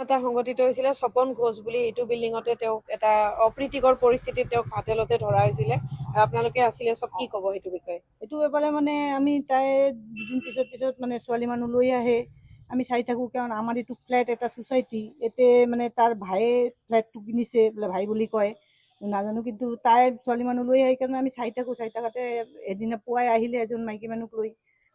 এটা সংঘটিত হৈছিলে স্বপন ঘোষ বুলি এইটো বিল্ডিঙতে তেওঁক এটা অপ্ৰীতিকৰ পৰিস্থিতিত তেওঁক হাতেলতে ধৰা হৈছিলে আৰু আপোনালোকে আছিলে চব কি ক'ব সেইটো বিষয়ে এইটো এবাৰে মানে আমি তাই দুদিন পিছত মানে ছোৱালী মানুহ লৈ আহে আমি চাই থাকোঁ কাৰণ আমাৰ এইটো ফ্লেট এটা ছ'চাইটি এতে মানে তাৰ ভায়ে ফ্লেটটো কিনিছে বোলে ভাই বুলি কয় নাজানো কিন্তু তাই ছোৱালী মানুহ লৈ আহে কাৰণে আমি চাই থাকোঁতে এদিনা পুৱাই আহিলে এজন মাইকী মানুহক লৈ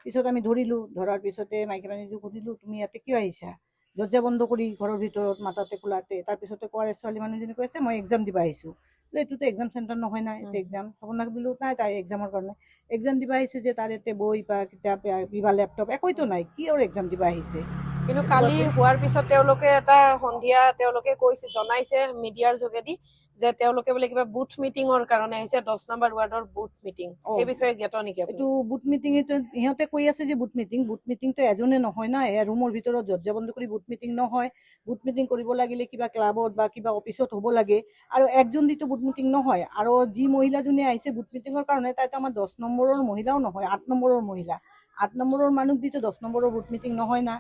পিছত আমি ধৰিলোঁ ধৰাৰ পিছতে মাইকী মানুহটোক সুধিলোঁ তুমি ইয়াতে কিয় আহিছা দৰ্জা বন্ধ কৰি ঘৰৰ ভিতৰত মাতাতে কোলাতে তাৰপিছতে কয় ছোৱালী মানুহজনী কৈছে মই এক্সাম দিব আহিছোঁ এইটোতো এক্সাম চেণ্টাৰ নহয় না এইটো এক্সাম সপোনাক বোলো নাই তাই এক্সামৰ কাৰণে এক্সাম দিব আহিছে যে তাৰ ইয়াতে বই বা কিতাপ কিবা লেপটপ একোতো নাই কি আৰু এক্সাম দিব আহিছে কিন্তু কালি হোৱাৰ পিছত তেওঁলোকে এটা সন্ধিয়া তেওঁলোকে কৈছে জনাইছে মিডিয়াৰ যোগেদি যে তেওঁলোকে বোলে কিবা বুথ মিটিঙৰ কাৰণে আহিছে 10 নম্বৰ ৱাৰ্ডৰ বুথ মিটিং এই বিষয়ে জ্ঞাত নেকি এইটো বুথ মিটিং ইহঁতে কৈ আছে যে বুথ মিটিংটো এজনে নহয় না ৰুমৰ ভিতৰত দৰ্জা বন্ধ কৰি বুথ মিটিং নহয় বুথ মিটিং কৰিব লাগিলে কিবা ক্লাবত বা কিবা অফিচত হ'ব লাগে আৰু একজন দিটো বুথ মিটিং নহয় আৰু যি মহিলাজনী আহিছে বুথ মিটিঙৰ কাৰণে তাইতো আমাৰ 10 নম্বৰৰ মহিলাও নহয় 8 নম্বৰৰ মহিলা 8 নম্বৰৰ মানুহ দিটো 10 নম্বৰৰ বুথ মিটিং নহয় না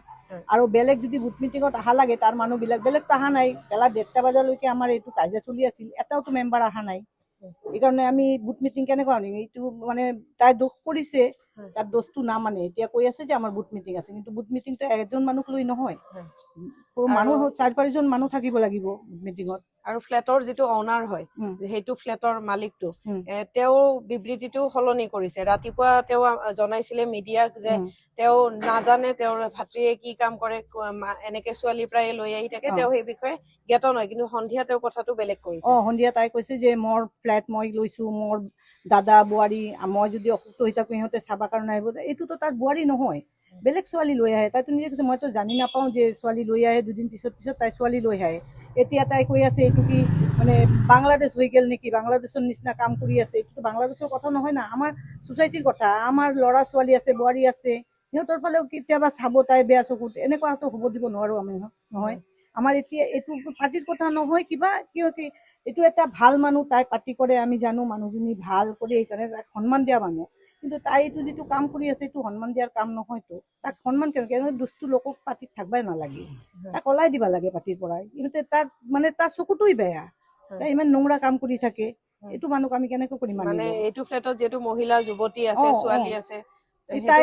আৰু বেলেগ যদি বুথ মিটিঙত অহা লাগে তাৰ মানুহবিলাক বেলেগতো অহা নাই বেলা 1:30 বজালৈকে আমাৰ এইটো কাজিয়া চলি আছিল এটাওতো মেম্বাৰ অহা নাই এইকাৰণে আমি বুথ মিটিং কেনেকুৱা আনিম এইটো মানে তাই দোষ কৰিছে তাৰ দোষটো না মানে এতিয়া কৈ আছে যে আমাৰ বুথ মিটিং আছে কিন্তু বুথ মিটিংটো এজন মানুহ লৈ নহয় মানুহ 4-5জন মানুহ থাকিব লাগিব বুথ মিটিঙত আৰু ফ্লেটৰ যিটো অনাৰ হয় সেইটো ফ্লেটৰ মালিকটো তেওঁ বিবৃতিটো সলনি কৰিছে ৰাতিপুৱা তেওঁ জনাইছিলে মিডিয়াক যে তেওঁ নাজানে তেওঁৰ ভাতৃয়ে কি কাম কৰে এনেকে ছোৱালী প্ৰায় লৈ আহি থাকে তেওঁ সেই বিষয়ে জ্ঞাত নহয় কিন্তু সন্ধিয়া তেওঁ কথাটো বেলেগ কৰিছে সন্ধিয়া তাই কৈছে যে মোৰ ফ্লেট মই লৈছো মোৰ দাদা বোৱাৰী মই যদি অসুস্থ হৈ থাকো সিহঁতে চাবৰ কাৰণে আহিব এইটোতো তাৰ বোৱাৰী নহয় বেলেগ ছোৱালী লৈ আহে তাইতো নিজে কৈছে মইতো জানি নাপাওঁ যে ছোৱালী লৈ আহে দুদিন পিছত তাই ছোৱালী লৈ আহে এতিয়া তাই কৈ আছে এইটো কি মানে বাংলাদেশ হৈ গ'ল নেকি বাংলাদেশৰ নিচিনা কাম কৰি আছে এইটোতো বাংলাদেশৰ কথা নহয় না আমাৰ ছ'চাইটিৰ কথা আমাৰ ল'ৰা ছোৱালী আছে বোৱাৰী আছে সিহঁতৰ ফালেও কেতিয়াবা চাব তাই বেয়া চকুত এনেকুৱাতো হ'ব দিব নোৱাৰো আমি নহয় আমাৰ এতিয়া এইটো পাৰ্টিৰ কথা নহয় কিবা কিয় কি এইটো এটা ভাল মানুহ তাই পাৰ্টি কৰে আমি জানো মানুহজনী ভাল কৰি এইকাৰণে তাক সন্মান দিয়া মানুহ কিন্তু তাই এইটো যিটো কাম কৰি আছে এইটো সন্মান দিয়াৰ কাম নহয়তো তাক সন্মান কেনেকৈ দুষ্ট লোকক পাৰ্টিত থাকিবই নালাগে তাক ওলাই দিব লাগে পাৰ্টিৰ পৰাই কিন্তু তাৰ মানে তাৰ চকুটোই বেয়া তাই ইমান নোংৰা কাম কৰি থাকে এইটো মানুহক আমি কেনেকৈ কৰিম মানে এইটো ফ্লেটত যিহেতু মহিলা যুৱতী আছে ছোৱালী আছে তাই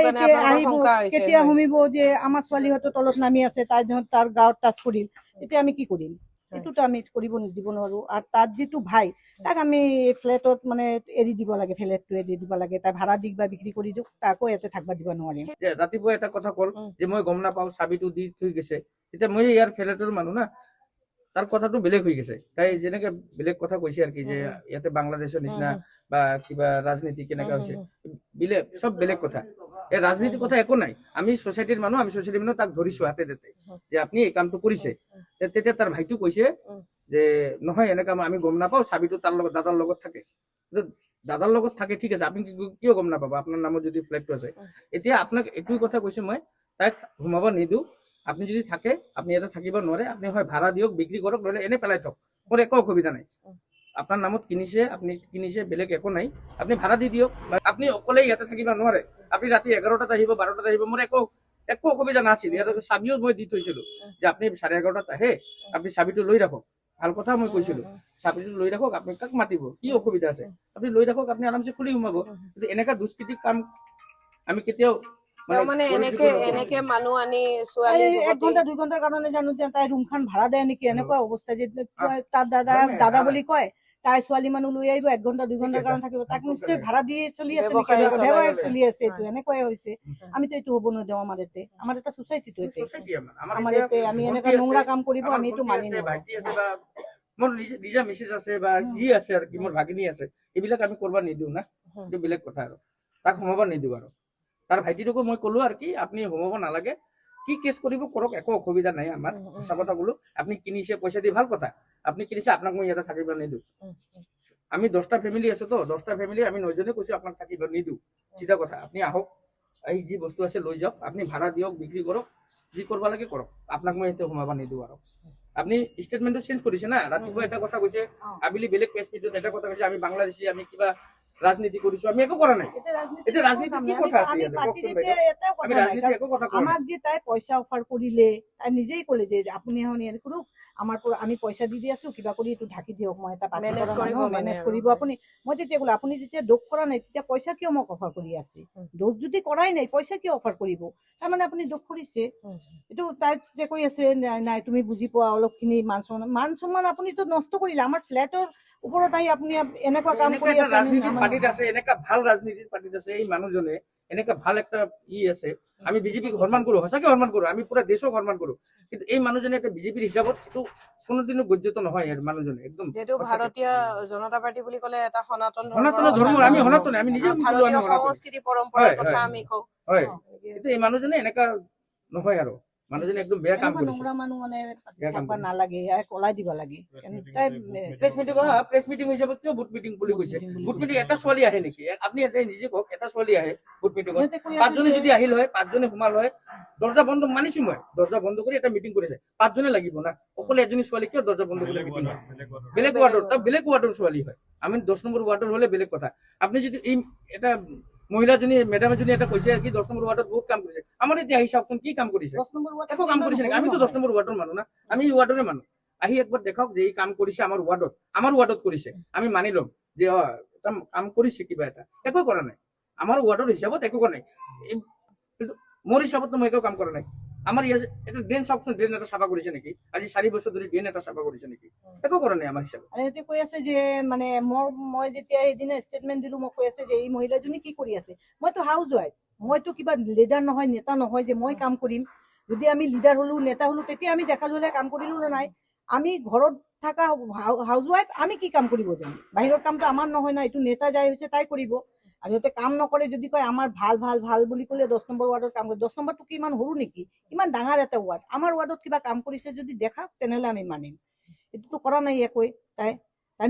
আহিব কেতিয়া শুনিব যে আমাৰ ছোৱালীহঁতৰ তলত নামি আছে তাই তাৰ গাঁৱত টাচ কৰিল এতিয়া আমি কি কৰিম এইটোতো আমি কৰিব দিব নোৱাৰো আৰু তাত যিটো ভাই তাক আমি ফ্লেটত মানে এৰি দিব লাগে ফ্লেটটো এৰি দিব লাগে তাই ভাড়া দিক বা বিক্ৰী কৰি দিওক তাকো ইয়াতে থাকিব দিব নোৱাৰিম ৰাতিপুৱা এটা কথা কল যে মই গম নাপাওঁ চাবিটো দি থৈ গৈছে এতিয়া মই ইয়াৰ ফ্লেটৰ মানুহ না তাৰ কথাটো বেলেগ হৈ গৈছে তাই যেনেকে বেলেগ কথা কৈছে আৰু কি যে ইয়াতে বাংলাদেশৰ নিচিনা বা কিবা ৰাজনীতি কেনেকা হৈছে বেলেগ চব বেলেগ কথা এই ৰাজনীতিৰ কথা একো নাই আমি ছ'চাইটিৰ মানুহ আমি ছ'চাইটিৰ মানুহ তাক ধৰিছো হাতে তাতে যে আপুনি এই কামটো কৰিছে তেতিয়া তাৰ ভাইটো কৈছে যে নহয় এনেকা আমি গম নাপাওঁ চাবিটো তাৰ লগত দাদাৰ লগত থাকে দাদাৰ লগত থাকে ঠিক আছে আপুনি কিয় গম নাপাব আপোনাৰ নামত যদি ফ্লেটটো আছে এতিয়া আপোনাক এইটোৱে কথা কৈছো মই তাক সোমাব নিদিওঁ আপনি যদি থাকে আপনি ইয়াতে থাকিব নোৱাৰে আপনি হয় ভাড়া দিয়ক বিক্ৰী কৰক নহলে এনে পেলাই থক মোৰ একো অসুবিধা নাই আপনার নামত কিনিছে আপনি কিনিছে বেলেগ একো নাই আপনি ভাড়া দি দিয়ক আপনি অকলে ইয়াতে থাকিব নোৱাৰে আপনি ৰাতি 11টাত আহিব 12টাত আহিব মোৰ একো অসুবিধা নাছিল ইয়াতে চাবিও মই দি থৈছিলো যে আপনি 11:30টাত আহে আপনি চাবিটো লৈ ৰাখক ভাল কথা মই কৈছিলো চাবিটো লৈ ৰাখক আপনি কাক মাতিব কি অসুবিধা আছে আপনি লৈ ৰাখক আপনি আৰামছে খুলি সোমাব কিন্তু এনেকা দুষ্কৃতিক কাম আমি কেতিয়াও মানে এনেকে মানুহ আনি ছোৱালী 1 ঘণ্টা 2 ঘণ্টাৰ কাৰণে জানো যে তাই ৰুমখন ভাড়া দিয়ে নেকি এনেকুৱা অৱস্থা যে তাৰ দাদা বুলি কয় তাই ছোৱালী মানুহ লৈ আহিব 1 ঘণ্টা 2 ঘণ্টাৰ কাৰণে থাকিব তাক নিশ্চয় ভাড়া দিয়ে চলি আছে ব্যৱসায় চলি আছে এইটো এনেকুৱাই হৈছে আমিতো এইটো হ'ব নিদিওঁ আমাৰ এটা ছ'চাইটিটো আমাৰ ইয়াতে আমি এনেকুৱা নোংৰা কাম কৰিব আমি এইটো মানি নলওঁ মোৰ নিজা মেছেজ আছে বা যি আছে আৰু কি মোৰ ভাগিনী আছে এইবিলাক আমি কৰিব নিদিওঁ না এইটো বেলেগ কথা আৰু তাক সোমাব নিদিওঁ আৰু তাৰ ভাইটিটোকো মই ক'লো আৰু কি আপুনি সোমাব নালাগে কি কেছ কৰিব কৰক একো অসুবিধা নাই আমাৰ সঁচা কথা ক'লো আপুনি কিনিছে পইচা দি ভাল কথা আপুনি কিনিছে আপোনাক মই ইয়াতে থাকিব নিদিওঁ আমি 10টা ফেমিলি আছো তো 10টা ফেমিলি আমি 9জনে কৈছো আপোনাক থাকিব নিদিওঁ চিধা কথা আপুনি আহক এই যি বস্তু আছে লৈ যাওক আপুনি ভাড়া দিয়ক বিক্ৰী কৰক যি কৰিব লাগে কৰক আপোনাক মই ইয়াতে সোমাব নিদিওঁ আৰু আপনি স্টেটমেন্টটো চেঞ্জ কৰিছে না ৰাতিপুৱা এটা কথা কৈছে আবেলি বেলেগ প্ৰেছ মিটত এটা কথা কৈছে আমি বাংলাদেশী আমি কিবা ৰাজনীতি কৰিছো আমি একো কৰা নাই এটা ৰাজনীতি কি কথা আছে ইয়াতে কওকচোন বাইদেউ আমি ৰাজনীতি একো কথা কোৱা নাই আমাক যে তাই পইচা অফাৰ কৰিলে তাই নিজেই ক'লে যে আপুনি এখন ইয়াত কৰক, আমাৰ পৰা আমি পইচা দি আছো, কিবা কৰি এইটো ঢাকি দিয়ক, মই এটা পাৰ্টি Manage কৰা কৰিব মানুহ, মানে মেনেজ আৰু, কৰিব হয়। আপুনি। মই তেতিয়া ক'লো আপুনি যেতিয়া দোষ কৰা নাই তেতিয়া পইচা কিয় মোক অফাৰ কৰি আছে? দোষ যদি কৰাই নাই পইচা কিয় অফাৰ কৰিব? তাৰমানে আপুনি দোষ কৰিছে। এইটো তাই যে কৈ আছে নাই নাই তুমি বুজি পোৱা অলপখিনি মান সন্মান আপুনিতো নষ্ট কৰিলে। আমাৰ ফ্লেটৰ ওপৰত আহি আপুনি এনেকুৱা কাম এনেকুৱা কৰি এটা আছে। ৰাজনীতিৰ পাৰ্টিত আছে, এনেকা ভাল ৰাজনীতিৰ পাৰ্টিত আছে এই মানুহজনে, এনেকা ভাল একটা আছে। আমি বিজেপিক সন্মান কৰো, সঁচাকে সন্মান কৰো, আমি পুৰা দেশক সন্মান কৰো, কিন্তু এই মানুহজনে একটা বিজেপিৰ হিচাপত সেইটো কোনোদিনো গজ্যত নহয়। এই মানুহজনে একদম যিহেতু সঁচাকে। ভাৰতীয় জনতা পাৰ্টি বুলি ক'লে এটা সনাতন সনাতন ধৰ্মৰ ধৰ্ম, কথা, আমি সনাতন, আমি নিজে কলো আমি ভাৰতীয় সনাতন। সংস্কৃতি পৰম্পৰাৰ হয়, কথা হয়, আমি কওঁ। হয়, কিন্তু এই মানুহজনে এনেকা নহয় আৰু, মানুহজনে একদম বেয়া কাম এনেকুৱা কৰিছে। নোংৰা মানুহ মানে বেয়া কাম থাকবা কৰিছে। নালাগে, ইয়াক ওলাই দিব লাগে। প্ৰেছ মিটিং হিচাপত কিয় বুট মিটিং বুলি কৈছে? বুট মিটিং এটা ছোৱালী আহে নেকি? আপুনি এটা নিজে কওক, এটা ছোৱালী আহে বুট মিটিঙত? সিহঁতে কৈ আছে পাঁচজনে যে- যদি আহিল হয়, পাঁচজনে সোমাল হয়, দৰ্জা বন্ধ মানিছো মই, দৰ্জা বন্ধ কৰি এটা মিটিং কৰিছে, পাঁচজনে লাগিব না, অকলে এজনী ছোৱালী কিয় দৰ্জা বন্ধ কৰি মিটিং হয়? বেলেগ ৱাৰ্ডৰ, তাৰ বেলেগ ৱাৰ্ডৰ ছোৱালী হয়, আমি 10 নম্বৰ ৱাৰ্ডৰ হলে বেলেগ কথা। আপুনি যদি এই এটা মহিলাজনী, মেডাম এজনী এটা কৈছে কি 10 নম্বৰ ৱাৰ্ডত বহুত কাম কৰিছে, আমাৰ এতিয়া আহি চাওকচোন কি কাম কৰিছে? 10 নম্বৰ ৱাৰ্ডত একো কাম ইমান কৰিছে নেকি? সৰু আমিতো নহয়। 10 নম্বৰ ৱাৰ্ডৰ মানুহ না, আমি এই ৱাৰ্ডৰে মানুহ। আহি একবাৰ দেখাওক যে এই কাম কৰিছে আমাৰ ৱাৰ্ডত কৰিছে, আমি মানি ল'ম যে এটা কাম কৰিছে, কিবা এটা একো কৰা নাই আমাৰ ৱাৰ্ডৰ হিচাপত, একো কৰা নাই। কিন্তু মোৰ হিচাপত মই একো কাম কৰা নাই। আমাৰ ইয়াত এটা ড্ৰেইন চাওকচোন, ড্ৰেইন এটা চাফা কৰিছে নেকি? আজি 4 বছৰ ধৰি ড্ৰেইন এটা চাফা কৰিছে নেকি? একো কৰা নাই আমাৰ হিচাপত। আৰু সিহঁতে কৈ আছে যে মানে মই যেতিয়া সেইদিনা ষ্টেটমেণ্ট দিলো, মোক কৈ আছে যে এই মহিলাজনী কি কৰি আছে? মইতো হাউচ ৱাইফ, মইতো কিবা লিডাৰ নহয়, নেতা নহয় যে মই কাম কৰিম। যদি আমি লিডাৰ হলো, নেতা হলো, তেতিয়া আমি দেখালো হলে কাম কৰিলো নে নাই। আমি ঘৰত থকা হাউচ ৱাইফ, আমি কি কাম কৰিব যাম? বাহিৰৰ কামটো আমাৰ নহয় না, এইটো নেতা যাই হৈছে তাই কৰিব। আৰু সিহঁতে কাম নকৰে, যদি কয় আমাৰ ভাল ভাল ভাল বুলি ক'লে 10 নম্বৰ ৱাৰ্ডত কাম কৰে। 10 নম্বৰটো কি ইমান সৰু নেকি? ইমান ডাঙৰ এটা ৱাৰ্ড, আমাৰ ৱাৰ্ডত কিবা কাম কৰিছে যদি দেখাওক, তেনেহলে আমি মানিম। এইটোতো কৰা নাই একোৱে। তাই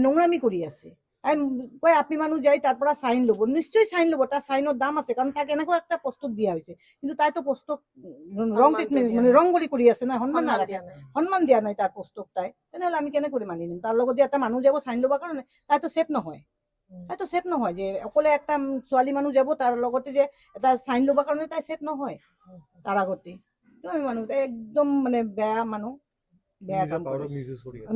নোংৰামি কৰি আছে। তাই কয় আপনি মানুহ যাই তাৰ পৰা চাইন ল'ব, নিশ্চয় চাইন ল'ব, তাৰ চাইনৰ দাম আছে, কাৰণ তাক এনেকুৱা একটা পষ্টত দিয়া হৈছে। কিন্তু তাইতো পষ্টক ৰং ট্ৰিটমেণ্ট, মানে ৰং কৰি আছে না, সন্মান নাৰাখে, সন্মান দিয়া নাই তাৰ পষ্টক। তাই তেনেহলে আমি কেনেকৈ মানি নিম? তাৰ লগত যে এটা মানুহ যাব চাইন ল'বৰ কাৰণে, তাইতো ছেফ নহয়। তাইতো ছেফ নহয় যে অকলে একটা ছোৱালী মানুহ যাব তাৰ লগতে যে এটা চাইন ল'বৰ কাৰণে, তাই ছেফ নহয় তাৰ আগতে। মানুহ তাই একদম মানে বেয়া মানুহ, বেয়া কাম কৰে,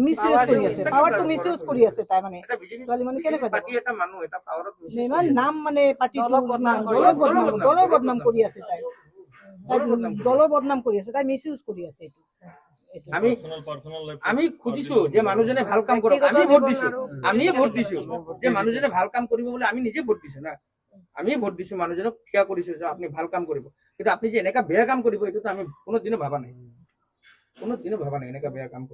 মিছইউজ কৰি আছে, পাৱাৰটো মিছইউজ কৰি আছে। তাই মানে এটা বিজেপি ছোৱালী মানুহ কেনেকৈ যাব? পাৰ্টি এটা মানুহ এটা পাৱাৰত মিছইউজ ইমান কৰি আছে। নাম মানে পাৰ্টিটো দলক বদনাম কৰি দলৰ আছে। বদনাম কৰি আছে। তাই দলৰ বদনাম কৰি আছে, তাই মিছইউজ কৰি আছে এইটো। আমি খুজিছো যে মানুহজনে ভাল কাম কৰক, ব্যক্তিগত আমি ভোট জীৱন দিছো, আৰু আমিয়ে ভোট political দিছো যে মানুহজনে ভাল কাম কৰিব বুলি। আমি নিজে ভোট দিছো না, আমিয়ে ভোট দিছো, মানুহজনক থিয়া কৰিছো যে আপুনি ভাল কাম কৰিব। কিন্তু আপুনি যে এনেকা বেয়া কাম কৰিব, এইটোতো আমি কোনোদিনো ভাবা নাই, এনেকা বেয়া কাম কৰিব।